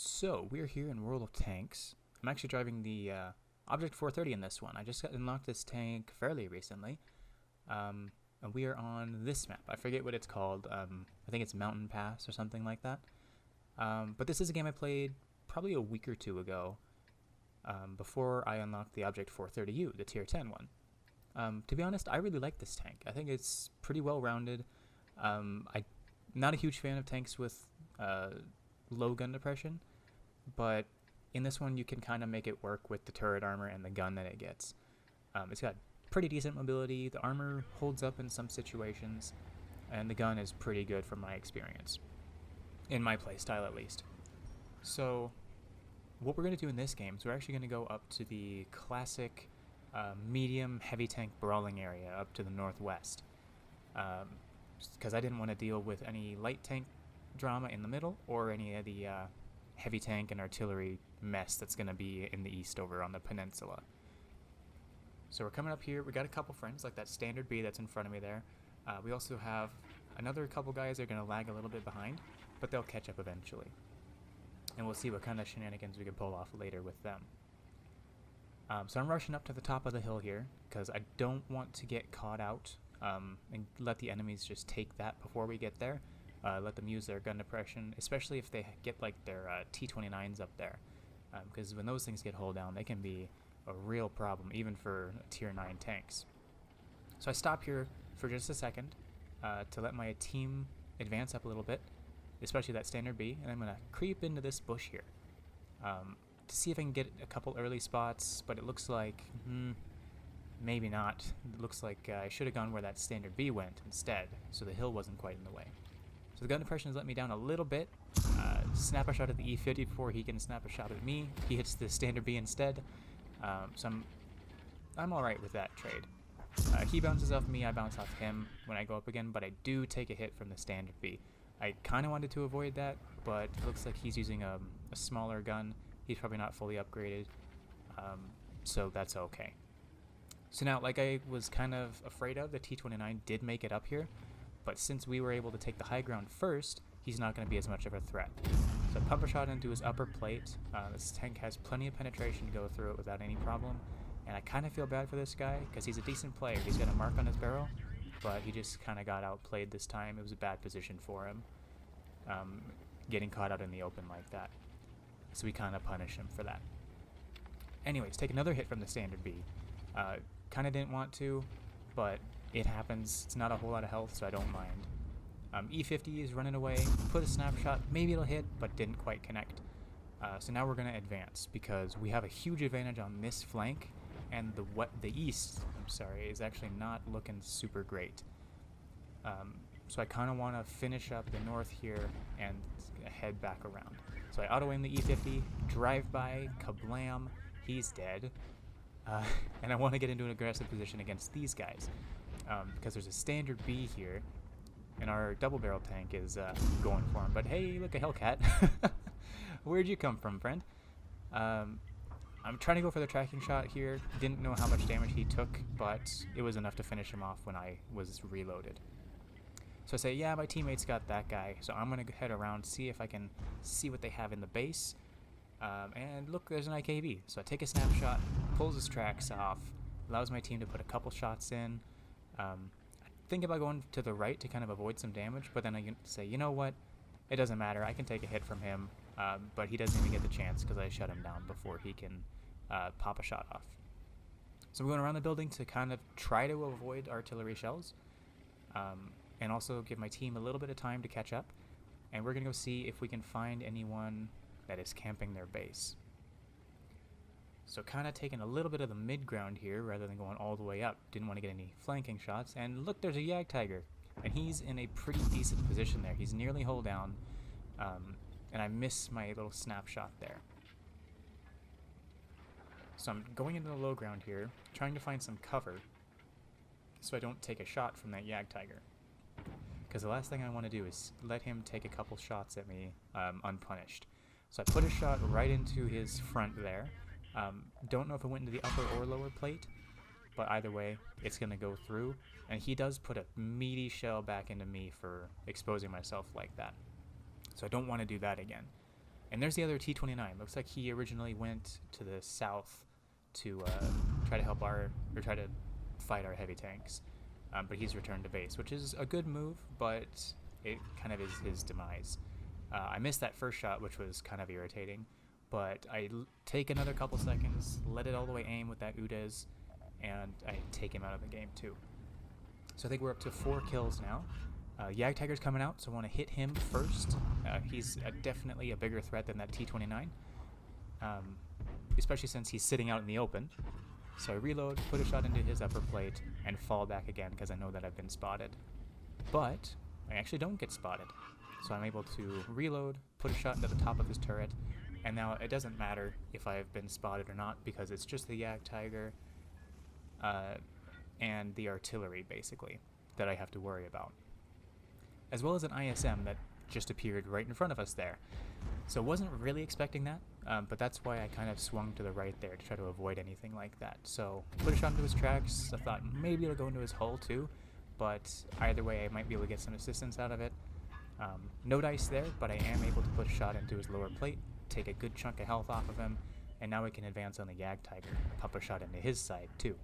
So, we're here in World of Tanks. I'm actually driving the Object 430 in this one. I just got unlocked this tank fairly recently. And we are on this map. I forget what it's called. I think it's Mountain Pass or something like that. But this is a game I played probably a week or two ago, before I unlocked the Object 430U, the Tier 10 one. To be honest, I really like this tank. I think it's pretty well rounded. I'm not a huge fan of tanks with low gun depression, but in this one you can kind of make it work with the turret armor and the gun that it gets. It's got pretty decent mobility, the armor holds up in some situations, and the gun is pretty good from my experience, in my playstyle at least. So what we're going to do in this game is we're actually going to go up to the classic medium heavy tank brawling area up to the northwest, because I didn't want to deal with any light tank drama in the middle or any of the heavy tank and artillery mess that's going to be in the east over on the peninsula. So we're coming up here. We got a couple friends like that standard B that's in front of me there. We also have another couple guys that are going to lag a little bit behind, but they'll catch up eventually. And we'll see what kind of shenanigans we can pull off later with them. So I'm rushing up to the top of the hill here because I don't want to get caught out and let the enemies just take that before we get there. Let them use their gun depression, especially if they get like their T-29s up there, because when those things get hulled down, they can be a real problem, even for tier 9 tanks. So I stop here for just a second to let my team advance up a little bit, especially that standard B, and I'm going to creep into this bush here to see if I can get a couple early spots, but it looks like maybe not. It looks like I should have gone where that standard B went instead, so the hill wasn't quite in the way. So the gun depression has let me down a little bit. Snap a shot at the E50 before he can snap a shot at me. He hits the standard B instead. So I'm alright with that trade. He bounces off me, I bounce off him when I go up again, but I do take a hit from the standard B. I kind of wanted to avoid that, but it looks like he's using a smaller gun. He's probably not fully upgraded, so that's okay. So now, like I was kind of afraid of, the T-29 did make it up here, but since we were able to take the high ground first, he's not going to be as much of a threat. So I pump a shot into his upper plate. This tank has plenty of penetration to go through it without any problem, and I kind of feel bad for this guy because he's a decent player. He's got a mark on his barrel, but he just kind of got outplayed this time. It was a bad position for him, getting caught out in the open like that. So we kind of punish him for that. Anyways, take another hit from the standard B. Kind of didn't want to, but it happens. It's not a whole lot of health, so I don't mind. E50 is running away, put a snapshot, maybe it'll hit, but didn't quite connect. So now we're going to advance, because we have a huge advantage on this flank, and the east, is actually not looking super great. So I kind of want to finish up the north here and head back around. So I auto-aim the E50, drive by, kablam, he's dead. And I want to get into an aggressive position against these guys, because there's a standard B here, and our double barrel tank is going for him. But hey, look, a Hellcat. Where'd you come from, friend? I'm trying to go for the tracking shot here. Didn't know how much damage he took, but it was enough to finish him off when I was reloaded. So I say, yeah, my teammates got that guy, so I'm going to head around, see if I can see what they have in the base. And look, there's an IKB. So I take a snapshot, pulls his tracks off, allows my team to put a couple shots in. I think about going to the right to kind of avoid some damage, but then I can say, you know what, it doesn't matter, I can take a hit from him, but he doesn't even get the chance because I shut him down before he can pop a shot off. So I'm going around the building to kind of try to avoid artillery shells, and also give my team a little bit of time to catch up, and we're going to go see if we can find anyone that is camping their base. So kind of taking a little bit of the mid-ground here rather than going all the way up. Didn't want to get any flanking shots. And look, there's a Yag Tiger. And he's in a pretty decent position there. He's nearly hull down. And I miss my little snapshot there. So I'm going into the low ground here, trying to find some cover so I don't take a shot from that Yag Tiger. Because the last thing I want to do is let him take a couple shots at me unpunished. So I put a shot right into his front there. Don't know if it went into the upper or lower plate, but either way, it's going to go through. And he does put a meaty shell back into me for exposing myself like that. So I don't want to do that again. And there's the other T-29. Looks like he originally went to the south to try to help try to fight our heavy tanks. But he's returned to base, which is a good move, but it kind of is his demise. I missed that first shot, which was kind of irritating, but I take another couple seconds, let it all the way aim with that Udez, and I take him out of the game too. So I think we're up to 4 kills now. Jagdtiger's coming out, so I want to hit him first. He's definitely a bigger threat than that T-29, especially since he's sitting out in the open. So I reload, put a shot into his upper plate, and fall back again because I know that I've been spotted. But I actually don't get spotted. So I'm able to reload, put a shot into the top of his turret, and now it doesn't matter if I've been spotted or not because it's just the Jagdtiger and the artillery, basically, that I have to worry about. As well as an ISM that just appeared right in front of us there. So wasn't really expecting that, but that's why I kind of swung to the right there to try to avoid anything like that. So put a shot into his tracks. I thought maybe it'll go into his hull too, but either way I might be able to get some assistance out of it. No dice there, but I am able to put a shot into his lower plate, take a good chunk of health off of him, and now we can advance on the Jagdtiger, pump a shot into his side too.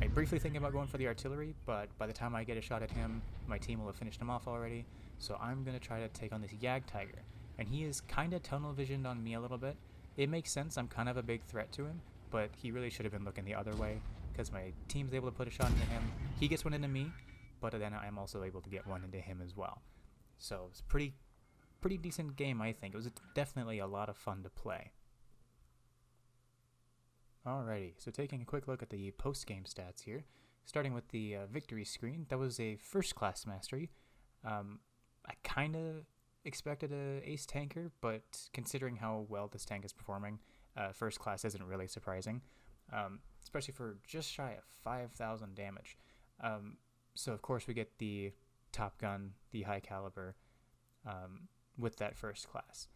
I briefly think about going for the artillery, but by the time I get a shot at him, my team will have finished him off already, so I'm going to try to take on this Jagdtiger. And he is kind of tunnel visioned on me a little bit. It makes sense, I'm kind of a big threat to him, but he really should have been looking the other way, because my team's able to put a shot into him, he gets one into me, but then I'm also able to get one into him as well. So it's a pretty decent game, I think. It was definitely a lot of fun to play. Alrighty, so taking a quick look at the post-game stats here, starting with the victory screen. That was a first-class mastery. I kind of expected a ace tanker, but considering how well this tank is performing, first class isn't really surprising, especially for just shy of 5,000 damage. So of course we get the top gun, the high caliber, with that first class.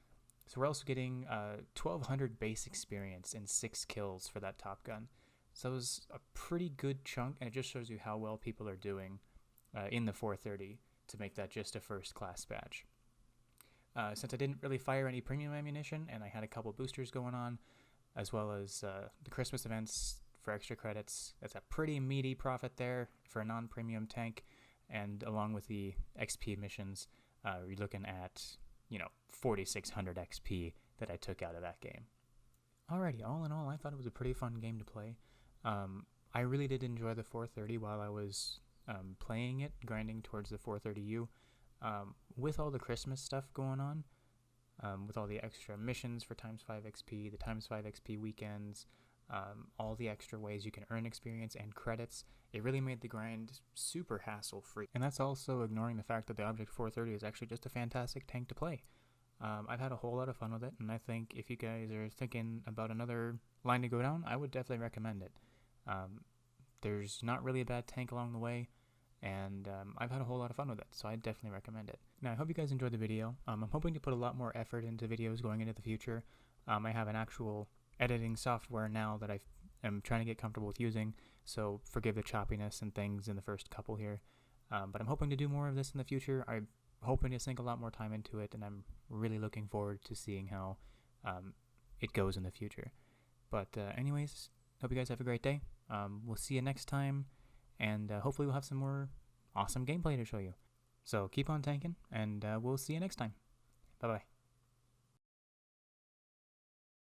So we're also getting 1,200 base experience and 6 kills for that top gun. So it was a pretty good chunk, and it just shows you how well people are doing in the 430 to make that just a first class badge. Since I didn't really fire any premium ammunition and I had a couple boosters going on, as well as the Christmas events for extra credits, that's a pretty meaty profit there for a non-premium tank, and along with the XP missions, you're looking at 4,600 XP that I took out of that game. Alrighty, all in all, I thought it was a pretty fun game to play. I really did enjoy the 430 while I was playing it, grinding towards the 430U. With all the Christmas stuff going on, with all the extra missions for times 5 XP, the times 5 XP weekends, all the extra ways you can earn experience and credits, it really made the grind super hassle-free. And that's also ignoring the fact that the Object 430 is actually just a fantastic tank to play. I've had a whole lot of fun with it, and I think if you guys are thinking about another line to go down, I would definitely recommend it. There's not really a bad tank along the way, and I've had a whole lot of fun with it, so I definitely recommend it. Now, I hope you guys enjoyed the video. I'm hoping to put a lot more effort into videos going into the future. I have an actual editing software now that I am trying to get comfortable with using, so forgive the choppiness and things in the first couple here. But I'm hoping to do more of this in the future. I'm hoping to sink a lot more time into it, and I'm really looking forward to seeing how it goes in the future. But anyways, hope you guys have a great day. We'll see you next time, and hopefully we'll have some more awesome gameplay to show you. So keep on tanking, and we'll see you next time. Bye-bye.